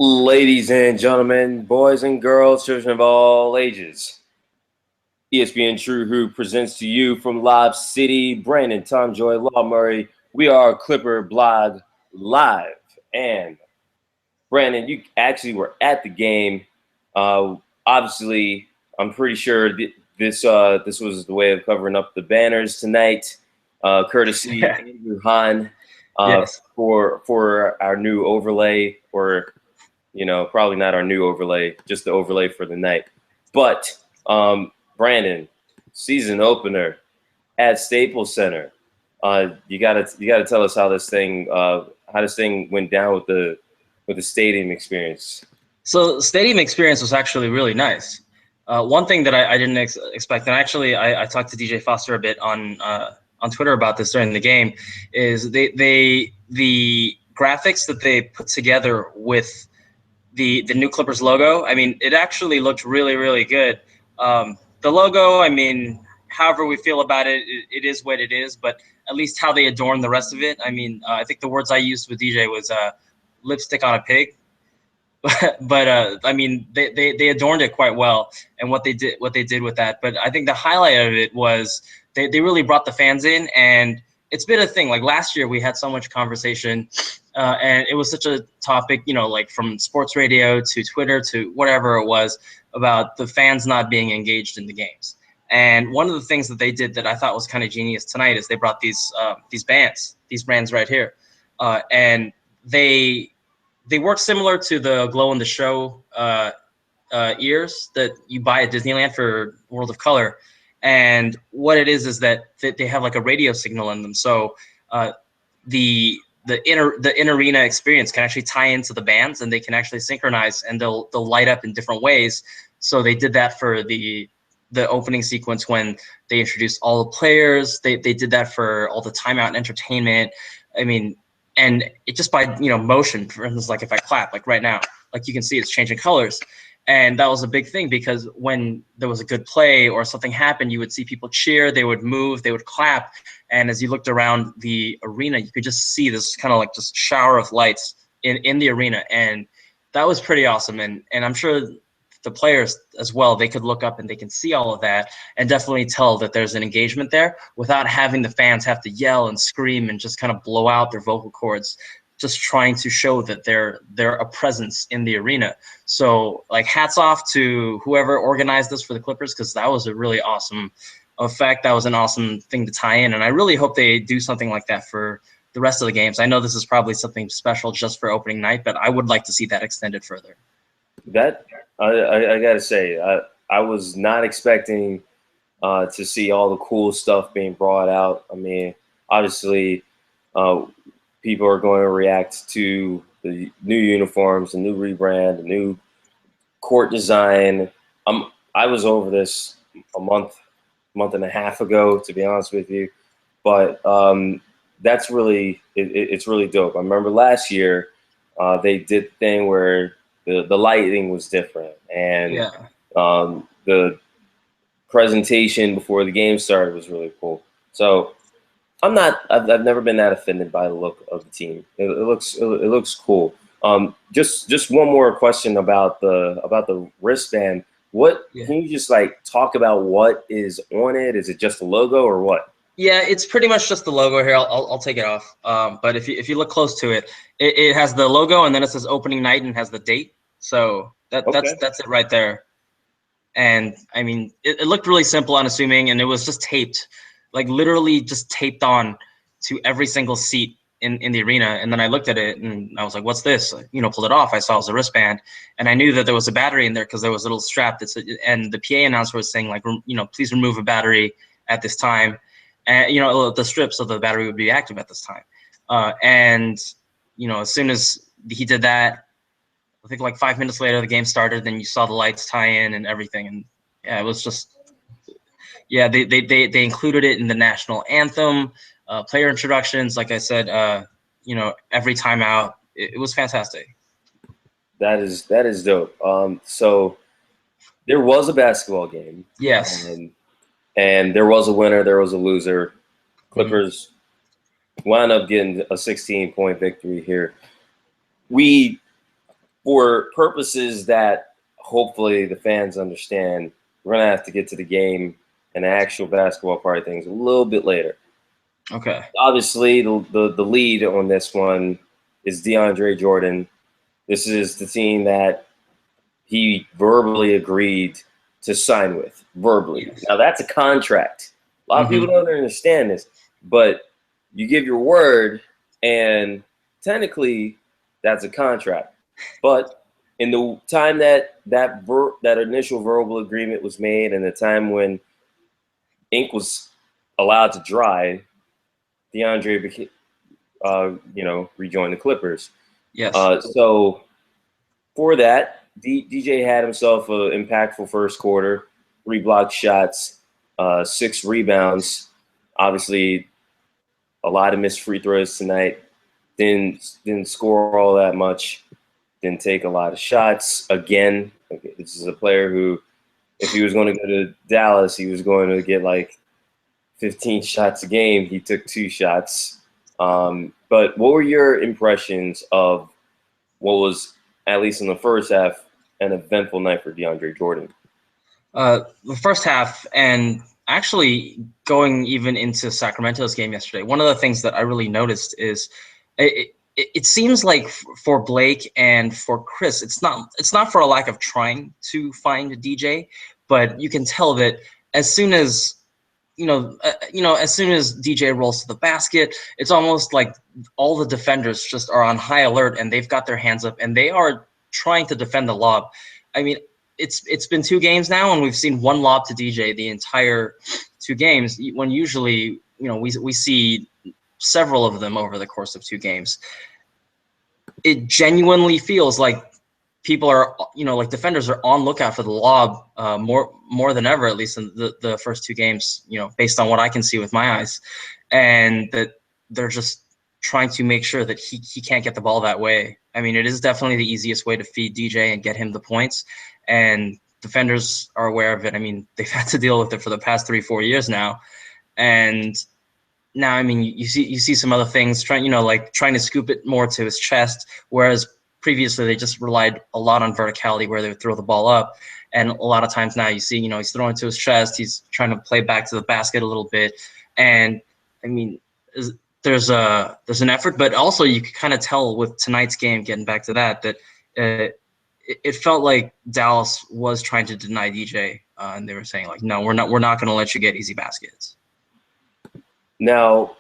Ladies and gentlemen, boys and girls, children of all ages, ESPN True Who presents to you from Lob City, Brandon, Tom Joy, Law Murray. We are Clipper Blog Live. And Brandon, you actually were at the game. Obviously, I'm pretty sure this was the way of covering up the banners tonight, courtesy Andrew Hahn Yes. for our new overlay, or probably not our new overlay, just the overlay for the night. But Brandon, season opener at Staples Center. You gotta tell us how this thing went down with the stadium experience. So stadium experience was actually really nice. One thing that I didn't expect, and actually I talked to DJ Foster a bit on Twitter about this during the game, is the graphics that they put together with the new Clippers logo. I mean, it actually looked really, really good. The logo, I mean, however we feel about it, it is what it is. But at least how they adorn the rest of it. I mean, I think the words I used with DJ was lipstick on a pig. But I mean, they adorned it quite well, and what they did with that. But I think the highlight of it was they really brought the fans in, and it's been a thing. Like last year, we had so much conversation, and it was such a topic, like from sports radio to Twitter to whatever it was, about the fans not being engaged in the games. And one of the things that they did that I thought was kind of genius tonight is they brought these brands right here, and they work similar to the glow in the show ears that you buy at Disneyland for World of Color. And what it is that they have like a radio signal in them. So the in arena experience can actually tie into the bands, and they can actually synchronize, and they'll light up in different ways. So they did that for the opening sequence when they introduced all the players. They did that for all the timeout and entertainment. I mean, and it just by motion, for instance, like if I clap, like right now, like you can see it's changing colors. And that was a big thing, because when there was a good play or something happened, you would see people cheer, they would move, they would clap. And as you looked around the arena, you could just see this kind of like just shower of lights in the arena. And that was pretty awesome. And I'm sure the players as well, they could look up and they can see all of that and definitely tell that there's an engagement there without having the fans have to yell and scream and just kind of blow out their vocal cords, just trying to show that they're a presence in the arena. So like hats off to whoever organized this for the Clippers, because that was a really awesome effect. That was an awesome thing to tie in. And I really hope they do something like that for the rest of the games. I know this is probably something special just for opening night, but I would like to see that extended further. That I gotta say, I was not expecting to see all the cool stuff being brought out. I mean, obviously, people are going to react to the new uniforms, the new rebrand, the new court design. I was over this a month and a half ago, to be honest with you, but that's really it's really dope. I remember last year they did the thing where the lighting was different, and the presentation before the game started was really cool. So I've never been that offended by the look of the team. It looks cool. Just one more question about the wristband. Can you just like talk about what is on it? Is it just a logo or what? Yeah, it's pretty much just the logo here. I'll take it off. But if you look close to it, it has the logo, and then it says opening night and has the date. So that's it right there. And I mean, it looked really simple, unassuming, and it was just taped, like literally just taped on to every single seat in the arena. And then I looked at it and I was like, what's this? Pulled it off. I saw it was a wristband, and I knew that there was a battery in there because there was a little strap and the PA announcer was saying like, please remove a battery at this time. And, the strips of the battery would be active at this time. And as soon as he did that, I think like 5 minutes later, the game started, then you saw the lights tie in and everything. And yeah, it was just, yeah, they included it in the national anthem, player introductions. Like I said, every time out, it was fantastic. That is dope. So there was a basketball game. Yes. And there was a winner, there was a loser. Clippers wound up getting a 16-point victory here. We for purposes that hopefully the fans understand, we're gonna have to get to the game and the actual basketball part of things a little bit later. Okay. Obviously, the lead on this one is DeAndre Jordan. This is the team that he verbally agreed to sign with. Verbally. Yes. Now that's a contract. A lot of people Mm-hmm. don't understand this, but you give your word, and technically that's a contract. But in the time that initial verbal agreement was made, and the time when ink was allowed to dry, DeAndre became, rejoined the Clippers. Yes. So for that, DJ had himself an impactful first quarter, 3 blocked shots, 6 rebounds. Obviously, a lot of missed free throws tonight. Didn't score all that much. Didn't take a lot of shots. Again, this is a player who, if he was going to go to Dallas, he was going to get like 15 shots a game. He took 2 shots. But what were your impressions of what was, at least in the first half, an eventful night for DeAndre Jordan? The first half, and actually going even into Sacramento's game yesterday, one of the things that I really noticed is it seems like for Blake and for Chris, it's not for a lack of trying to find a DJ, but you can tell that as soon as as soon as DJ rolls to the basket, it's almost like all the defenders just are on high alert and they've got their hands up and they are trying to defend the lob. I mean, it's been 2 games now and we've seen 1 lob to DJ the entire 2 games, when usually we see several of them over the course of 2 games. It genuinely feels like people are, like defenders are on lookout for the lob more than ever, at least in the first 2 games, based on what I can see with my eyes, and that they're just trying to make sure that he can't get the ball that way. I mean, it is definitely the easiest way to feed DJ and get him the points, and defenders are aware of it. I mean, they've had to deal with it for the past 3-4 years now, and now, I mean, you see some other things trying to scoop it more to his chest, whereas previously they just relied a lot on verticality where they would throw the ball up. And a lot of times now you see, he's throwing to his chest. He's trying to play back to the basket a little bit. And I mean, there's an effort, but also you could kind of tell with tonight's game, getting back to that it felt like Dallas was trying to deny DJ, and they were saying like, no, we're not going to let you get easy baskets. Now,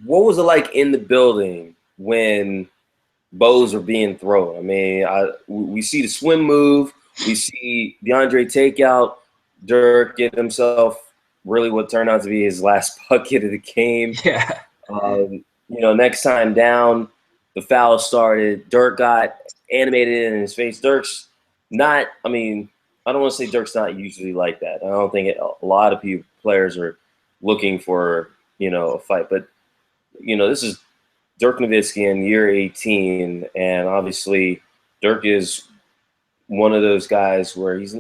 what was it like in the building when bows are being thrown? I mean, we see the swim move. We see DeAndre take out Dirk, get himself really what turned out to be his last bucket of the game. Yeah. Next time down, the foul started. Dirk got animated in his face. Dirk's not, I mean, I don't want to say Dirk's not usually like that. I don't think a lot of players are looking for, a fight. But, this is Dirk Nowitzki in year 18, and obviously Dirk is one of those guys where he's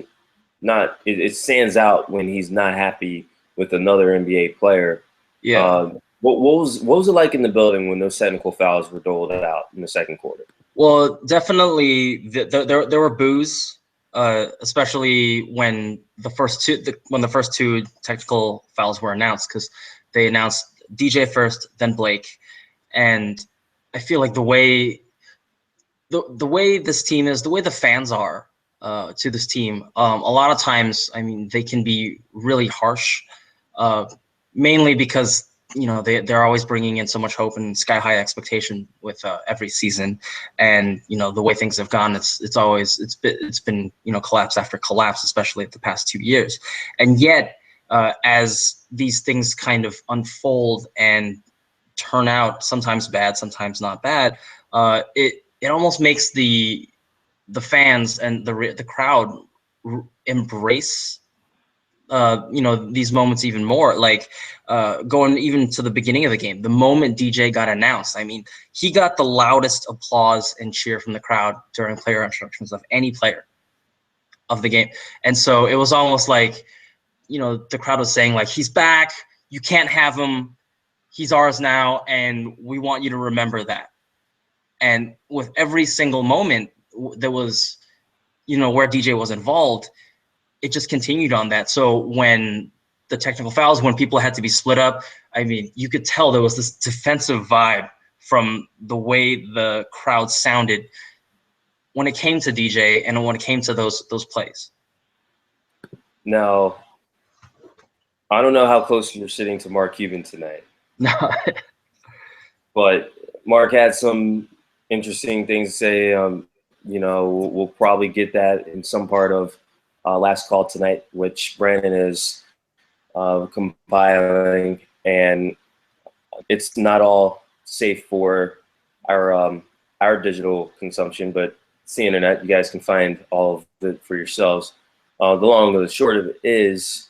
not – it stands out when he's not happy with another NBA player. Yeah. What was it like in the building when those technical fouls were doled out in the second quarter? Well, definitely there were boos, especially when the first 2 technical fouls were announced, because they announced DJ first, then Blake, and I feel like the way this team is, the way the fans are to this team, a lot of times, I mean, they can be really harsh, mainly because they're always bringing in so much hope and sky high expectation with every season, and the way things have gone, it's been collapse after collapse, especially the past 2 years, and yet as these things kind of unfold and turn out, sometimes bad, sometimes not bad, it almost makes the fans and the crowd embrace these moments even more. Like going even to the beginning of the game, the moment DJ got announced, I mean, he got the loudest applause and cheer from the crowd during player instructions of any player of the game. And so it was almost like, the crowd was saying like, he's back, you can't have him, he's ours now, and we want you to remember that. And with every single moment, there was, where DJ was involved, it just continued on that. So when the technical fouls, when people had to be split up, I mean, you could tell there was this defensive vibe from the way the crowd sounded when it came to DJ and when it came to those plays. Now, I don't know how close you're sitting to Mark Cuban tonight. No. But Mark had some interesting things to say. We'll probably get that in some part of Last Call tonight, which Brandon is compiling, and it's not all safe for our digital consumption, but it's the internet. You guys can find all of it for yourselves. The long and the short of it is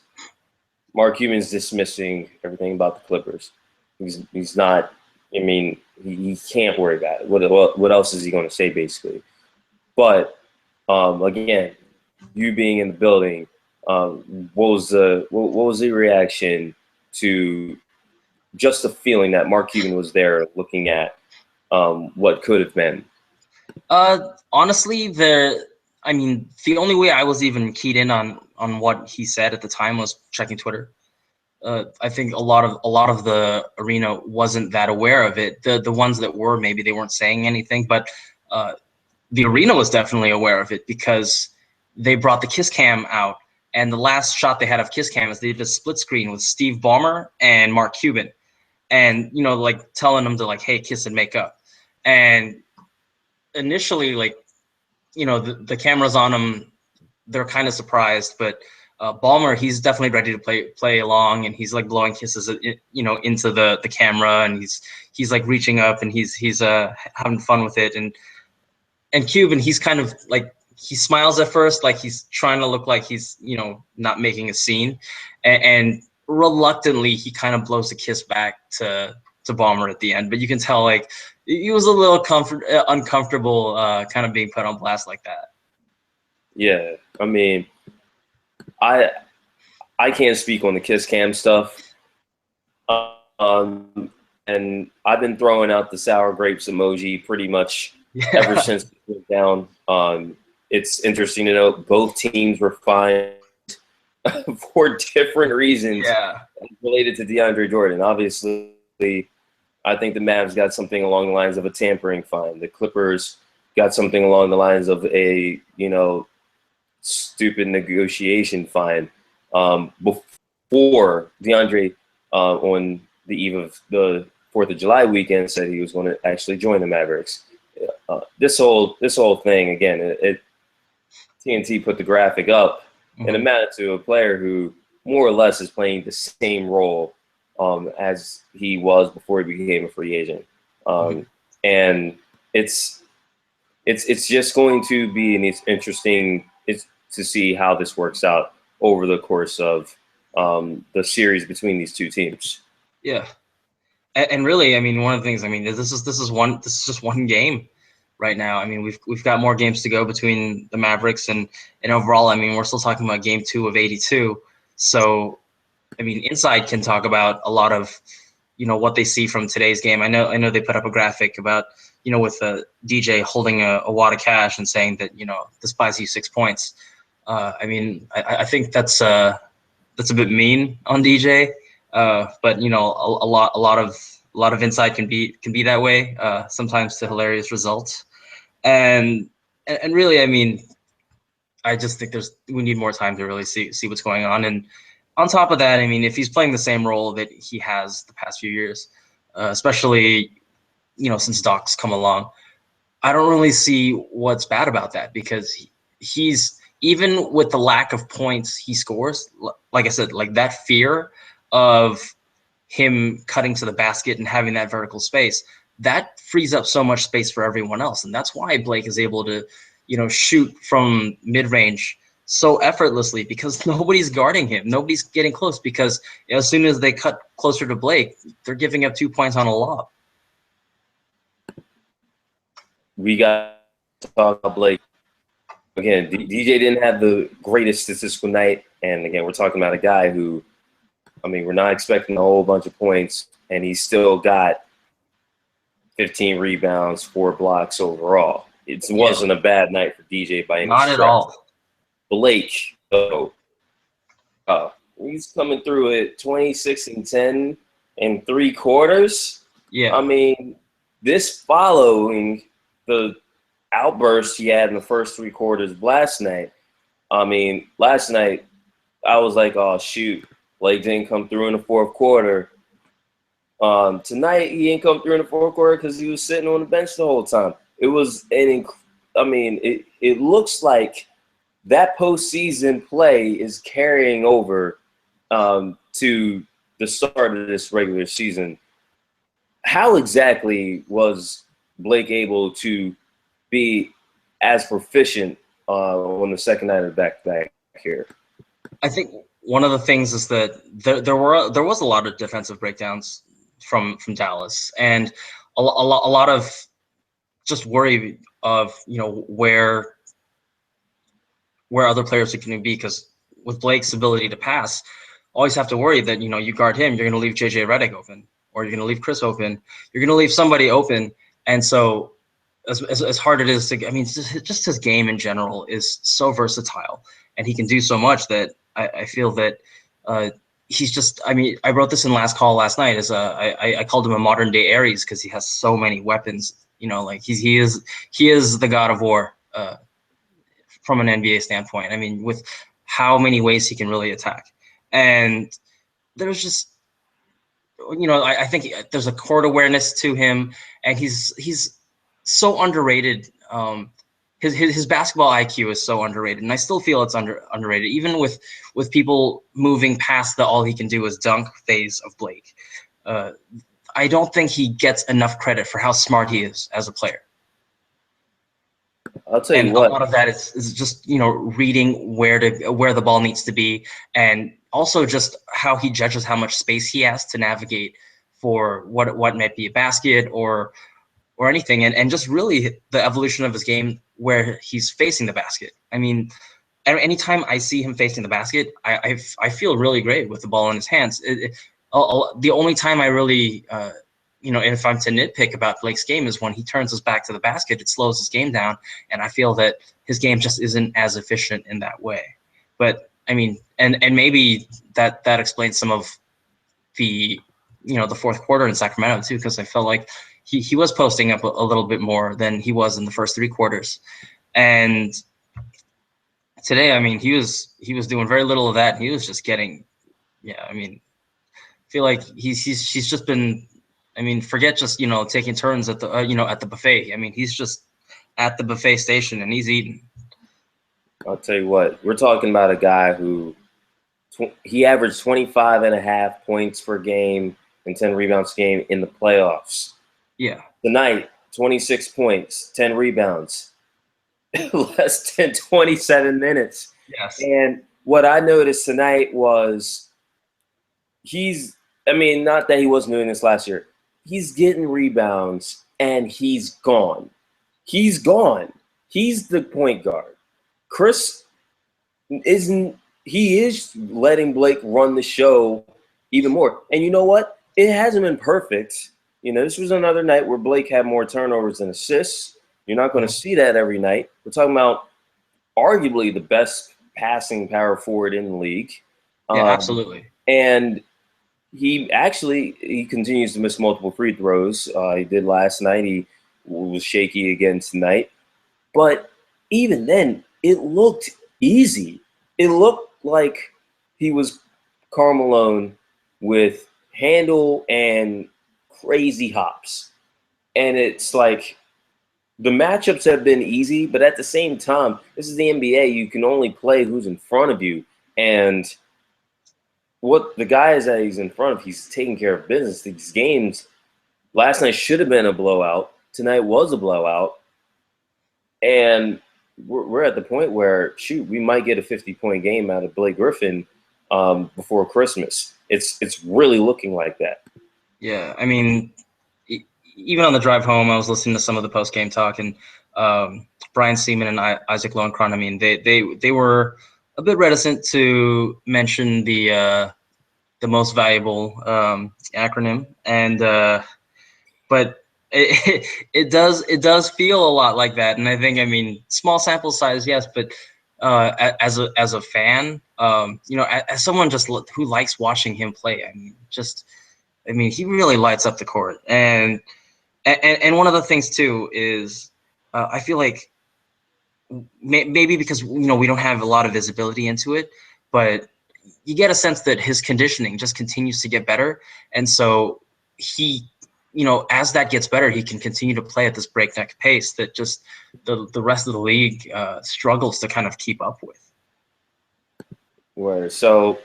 Mark Cuban's dismissing everything about the Clippers. He's not. I mean, he can't worry about it. What else is he going to say, basically? But again, you being in the building, what was the reaction to just the feeling that Mark Cuban was there, looking at what could have been? Honestly, the only way I was even keyed in on what he said at the time was checking Twitter. I think a lot of the arena wasn't that aware of it. The ones that were, maybe they weren't saying anything, but the arena was definitely aware of it because they brought the Kiss Cam out, and the last shot they had of Kiss Cam is they did a split screen with Steve Ballmer and Mark Cuban, and like telling them to like, hey, kiss and make up. And initially, like, the cameras on him, they're kind of surprised, but Ballmer, he's definitely ready to play along, and he's like blowing kisses, into the camera, and he's like reaching up, and he's having fun with it. And Cuban, he's kind of like, he smiles at first, like he's trying to look like he's not making a scene, and reluctantly he kind of blows a kiss back to Ballmer at the end. But you can tell like he was a little uncomfortable, kind of being put on blast like that. Yeah, I mean, I can't speak on the Kiss Cam stuff, and I've been throwing out the sour grapes emoji pretty much ever since it went down. It's interesting to note both teams were fined for different reasons related to DeAndre Jordan. Obviously, I think the Mavs got something along the lines of a tampering fine. The Clippers got something along the lines of a stupid negotiation fine. Before DeAndre, on the eve of the 4th of July weekend, said he was going to actually join the Mavericks. This whole thing, again, TNT put the graphic up, and it amounted to a player who more or less is playing the same role as he was before he became a free agent. And it's just going to be interesting to see how this works out over the course of the series between these two teams. Yeah, and really, I mean, one of the things, I mean, this is just one game right now. I mean, we've got more games to go between the Mavericks and overall. I mean, we're still talking about game 2 of 82. So, I mean, Inside can talk about a lot of what they see from today's game. I know they put up a graphic about with DJ holding a wad of cash and saying that this buys you 6 points. I mean, I think that's a bit mean on DJ, but a lot of Inside can be that way, sometimes to hilarious results, and really, I mean, I just think we need more time to really see what's going on. And on top of that, I mean, if he's playing the same role that he has the past few years, especially since Doc's come along, I don't really see what's bad about that, because he's, even with the lack of points he scores, like I said, like that fear of him cutting to the basket and having that vertical space, that frees up so much space for everyone else. And that's why Blake is able to, shoot from mid-range so effortlessly, because nobody's guarding him. Nobody's getting close, because as soon as they cut closer to Blake, they're giving up 2 points on a lob. We got to talk about Blake. Again, DJ didn't have the greatest statistical night. And again, we're talking about a guy who, I mean, we're not expecting a whole bunch of points, and he still got 15 rebounds, 4 blocks overall. It Yeah, wasn't a bad night for DJ by any not at stretch. all. Blake, though, he's coming through at 26 and 10 and 3/4. Yeah. I mean, this following the outburst he had in the first 3/4 last night. I mean, last night I was like, oh shoot, Blake didn't come through in the fourth quarter. Tonight he didn't come through in the fourth quarter because he was sitting on the bench the whole time. It was it looks like that postseason play is carrying over to the start of this regular season. How exactly was Blake able to be as proficient on the second night of back-to-back here? I think one of the things is that there was a lot of defensive breakdowns from Dallas, and a lot of just worry of where other players are going to be, because with Blake's ability to pass, always have to worry that you guard him, you're going to leave JJ Redick open, or you're going to leave Chris open, you're going to leave somebody open, and so as hard it is to, I mean, just his game in general is so versatile, and he can do so much that I feel that he's just, I mean, I wrote this in last call last night as I called him a modern day Ares because he has so many weapons. Like he is the God of War from an NBA standpoint. I mean, with how many ways he can really attack, and there's just I think there's a court awareness to him, and he's so underrated. His basketball IQ is so underrated, and I still feel it's underrated, even with people moving past the all he can do is dunk phase of Blake. I don't think he gets enough credit for how smart he is as a player. I'll tell And you a what. lot of that is just reading where the ball needs to be, and also just how he judges how much space he has to navigate for what might be a basket or anything, and just really the evolution of his game where he's facing the basket. I mean, anytime I see him facing the basket, I feel really great with the ball in his hands. The only time I really if I'm to nitpick about Blake's game is when he turns his back to the basket, it slows his game down, and I feel that his game just isn't as efficient in that way. But I mean, and maybe that explains some of the the fourth quarter in Sacramento too, because I felt like he was posting up a little bit more than he was in the first 3 quarters, and today, I mean, he was doing very little of that. He was just getting, I mean, I feel like he's just been, I mean, forget just taking turns at the at the buffet. I mean, he's just at the buffet station and he's eating. I'll tell you what, we're talking about a guy who he averaged 25.5 points per game and 10 rebounds a game in the playoffs. Yeah. Tonight, 26 points, 10 rebounds, less than 27 minutes. Yes. And what I noticed tonight was I mean, not that he wasn't doing this last year. He's getting rebounds and he's gone. He's gone. He's the point guard. Chris he is letting Blake run the show even more. And you know what? It hasn't been perfect. This was another night where Blake had more turnovers than assists. You're not going to see that every night. We're talking about arguably the best passing power forward in the league. Yeah, absolutely. And he continues to miss multiple free throws. He did last night. He was shaky again tonight. But even then, it looked easy. It looked like he was Karl Malone with handle and crazy hops. And it's like the matchups have been easy, but at the same time, this is the NBA. You can only play who's in front of you. And what the guys that he's in front of, he's taking care of business. These games last night should have been a blowout. Tonight was a blowout. And we're at the point where, shoot, we might get a 50-point game out of Blake Griffin before Christmas. It's really looking like that. Yeah, I mean, even on the drive home, I was listening to some of the post-game talk, and Brian Seaman and Isaac Lowenkron, I mean, they were a bit reticent to mention the most valuable acronym, and but it does feel a lot like that, and I mean, small sample size, yes, but as a fan, as someone just who likes watching him play, I mean, he really lights up the court, and one of the things too is I feel like maybe because we don't have a lot of visibility into it, but you get a sense that his conditioning just continues to get better, and so he, as that gets better, he can continue to play at this breakneck pace that just the rest of the league struggles to kind of keep up with. Where so,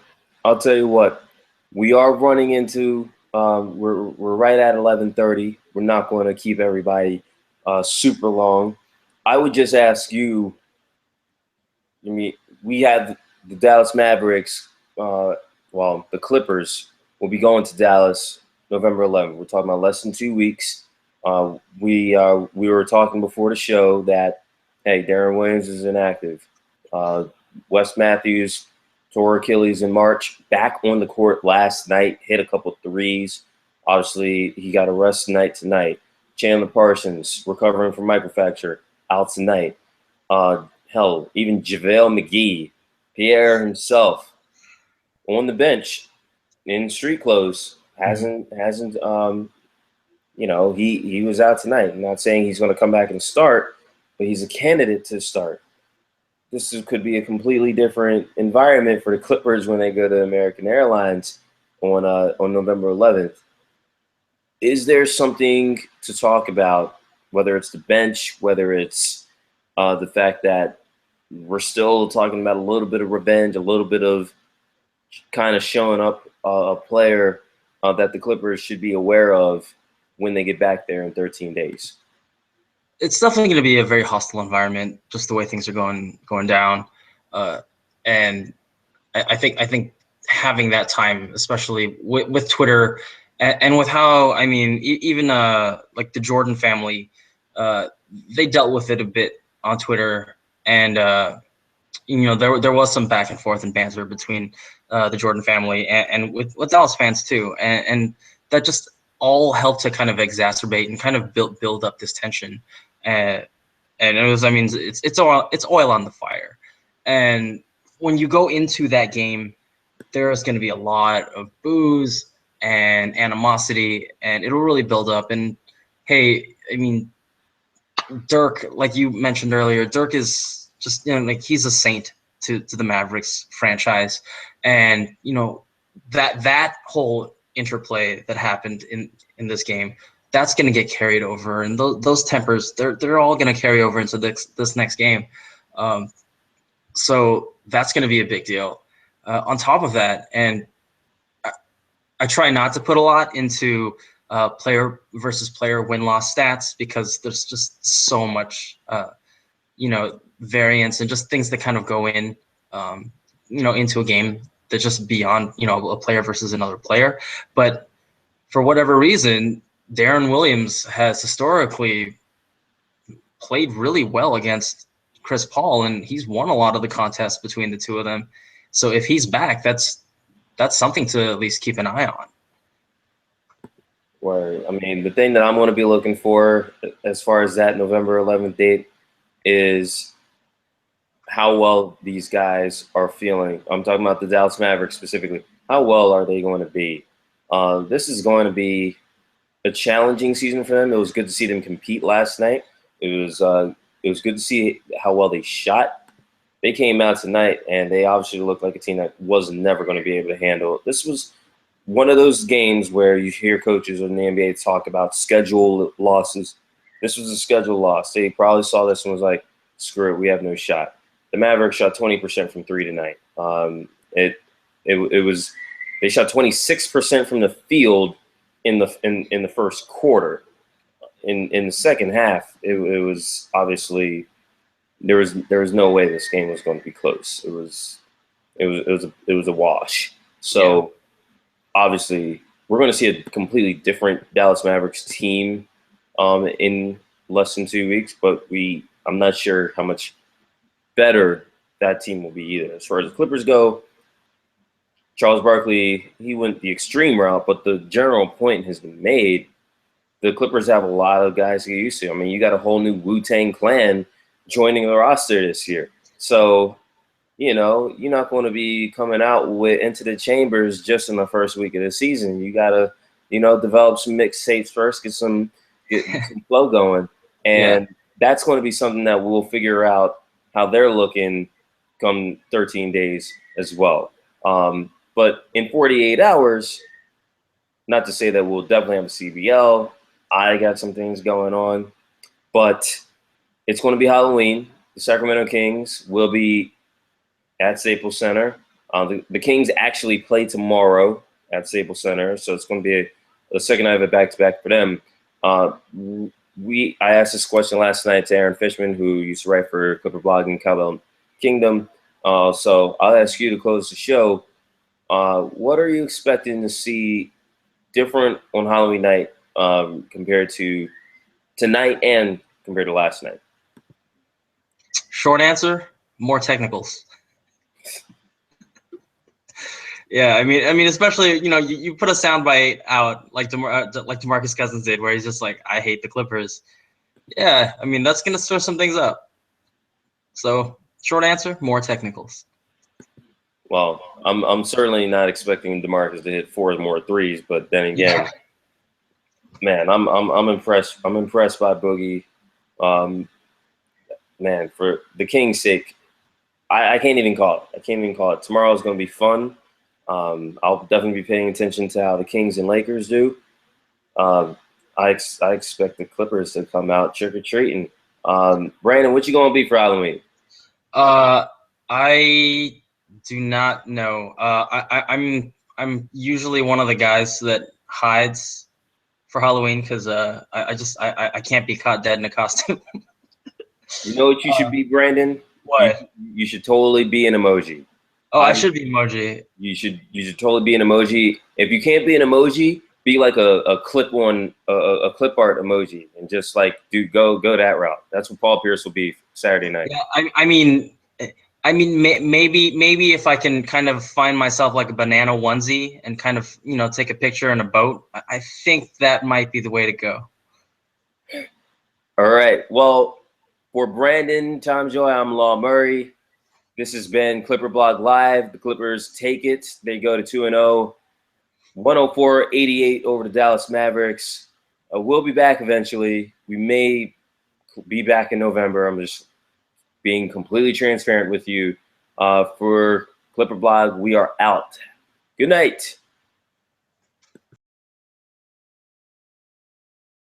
I'll tell you what, we are running into. We're right at 11:30. We're not going to keep everybody super long. I would just ask you. I mean, we have the Dallas Mavericks. Well, the Clippers will be going to Dallas November 11th. We're talking about less than 2 weeks. We were talking before the show that hey, Darren Williams is inactive. Uh, Wes Matthews tore Achilles in March. Back on the court last night, hit a couple threes. Obviously, he got a rest tonight. Chandler Parsons recovering from microfracture, out tonight. Hell, even JaVale McGee, Pierre himself, on the bench in street clothes, hasn't he was out tonight. I'm not saying he's going to come back and start, but he's a candidate to start. Could be a completely different environment for the Clippers when they go to American Airlines on November 11th. Is there something to talk about, whether it's the bench, whether it's the fact that we're still talking about a little bit of revenge, a little bit of kind of showing up a player that the Clippers should be aware of when they get back there in 13 days? It's definitely going to be a very hostile environment, just the way things are going down, and I think having that time, especially with Twitter and with how even like the Jordan family, they dealt with it a bit on Twitter, and there was some back and forth and banter between the Jordan family and with Dallas fans too, and that just all helped to kind of exacerbate and kind of build up this tension, and it was, it's oil on the fire, and when you go into that game, there's going to be a lot of booze and animosity, and it'll really build up. And hey, Dirk, like you mentioned earlier, Dirk is just like he's a saint to the Mavericks franchise, and that whole interplay that happened in this game, that's going to get carried over, and those tempers, they're all going to carry over into this next game. So that's going to be a big deal. On top of that, and I try not to put a lot into player versus player win-loss stats because there's just so much, variance and just things that kind of go into a game that's just beyond, a player versus another player. But for whatever reason, Darren Williams has historically played really well against Chris Paul, and he's won a lot of the contests between the two of them. So if he's back, that's something to at least keep an eye on. Where the thing that I'm going to be looking for as far as that November 11th date is how well these guys are feeling. I'm talking about the Dallas Mavericks specifically. How well are they going to be? This is going to be a challenging season for them. It was good to see them compete last night. It was good to see how well they shot. They came out tonight, and they obviously looked like a team that was never going to be able to handle it. This was one of those games where you hear coaches in the NBA talk about schedule losses. This was a schedule loss. They probably saw this and was like, screw it, we have no shot. The Mavericks shot 20% from three tonight. They shot 26% from the field in the first quarter. In the second half, it was obviously there was no way this game was going to be close. It was a wash. So obviously, we're going to see a completely different Dallas Mavericks team in less than 2 weeks, but I'm not sure how much better that team will be either. As far as the Clippers go, Charles Barkley, he went the extreme route, but the general point has been made. the Clippers have a lot of guys to get used to. I mean, you got a whole new Wu-Tang Clan joining the roster this year. So, you know, you're not going to be coming out with Into the Chambers just in the first week of the season. You got to, you know, develop some mixtapes first, get some flow going. Yeah. And that's going to be something that we'll figure out how they're looking come 13 days as well. But in 48 hours, not to say that we'll definitely have a CBL. I got some things going on, but it's going to be Halloween. The Sacramento Kings will be at Staples Center. The Kings actually play tomorrow at Staples Center, so it's going to be a second night of a back-to-back for them. I asked this question last night to Aaron Fishman, who used to write for Clipper Blog and Cowbell Kingdom. So I'll ask you to close the show. What are you expecting to see different on Halloween night compared to tonight and compared to last night? Short answer: more technicals. Yeah, I mean, especially you put a soundbite out like DeMarcus Cousins did, where he's just like, "I hate the Clippers." Yeah, I mean that's gonna stir some things up. So, short answer: more technicals. Well, I'm certainly not expecting DeMarcus to hit 4 more threes, but then again, man, I'm impressed. I'm impressed by Boogie. Man, for the Kings' sake, I can't even call it. I can't even call it. Tomorrow is going to be fun. I'll definitely be paying attention to how the Kings and Lakers do. I expect the Clippers to come out trick or treating. Brandon, what you going to be for Halloween? I do not know. I'm usually one of the guys that hides for Halloween because I can't be caught dead in a costume. You know what you should be, Brandon? What? You should totally be an emoji. Oh, I should be emoji. You should totally be an emoji. If you can't be an emoji, be like a clip clip art emoji, and just like go that route. That's what Paul Pierce will be Saturday night. Yeah, maybe if I can kind of find myself like a banana onesie and kind of take a picture in a boat, I think that might be the way to go. All right. Well, for Brandon, Tom Joy, I'm Law Murray. This has been Clipper Blog Live. The Clippers take it. They go to 2-0, 104-88 over the Dallas Mavericks. We'll be back eventually. We may be back in November. I'm just being completely transparent with you. For Clipper Blog, we are out. Good night.